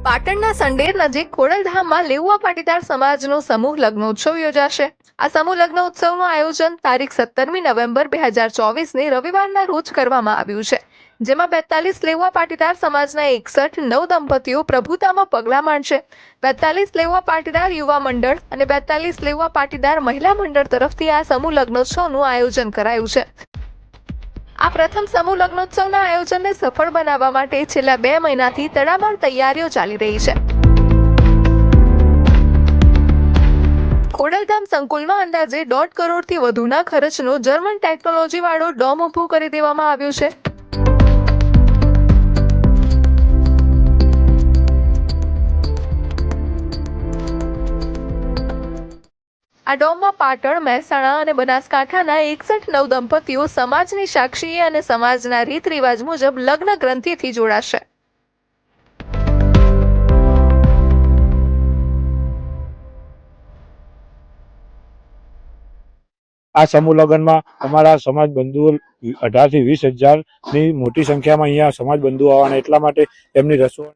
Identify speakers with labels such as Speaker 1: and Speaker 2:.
Speaker 1: પાટણના સંડેર નજીક ખોડલધામમાં લેઉવા પાટીદાર સમાજનો સમૂહ લગ્નોત્સવ યોજાશે। આ સમૂહ લગ્નોત્સવનું આયોજન તારીખ 17મી નવેમ્બર 2024ને રવિવારના રોજ કરવામાં આવ્યું છે, જેમાં 42 લેઉવા પાટીદાર સમાજના 61 નવદંપતીઓ પ્રભુતામાં પગલાં માંડશે। 42 લેઉવા પાટીદાર યુવા મંડળ અને 42 લેઉવા પાટીદાર મહિલા મંડળ તરફથી આ સમૂહ લગ્નોત્સવનું આયોજન કરાયું છે। આ પ્રથમ સમૂહ લગ્નોત્સવના આયોજનને સફળ બનાવવા માટે છેલ્લા 2 મહિનાથી તડામાર તૈયારીઓ ચાલી રહી છે। ખોડલધામ સંકુલમાં અંદાજે 1.5 કરોડથી વધુના ખર્ચનો જર્મન ટેકનોલોજીવાળો ડોમ ઊભો કરી દેવામાં આવ્યો છે। આ ડોમમાં પાટણ, મહેસાણા અને બનાસકાંઠાના 61 નવદંપતીઓ સમાજની સાક્ષીએ અને સમાજના રીત રિવાજ મુજબ લગ્ન ગ્રંથિથી જોડાશે।
Speaker 2: આ સમૂહ લગ્નમાં અમારા સમાજ બંધુઓ 18 થી 20 હજારની મોટી સંખ્યામાં અહીંયા સમાજ બંધુઓ આવવાના, એટલા માટે એમની રસોઈ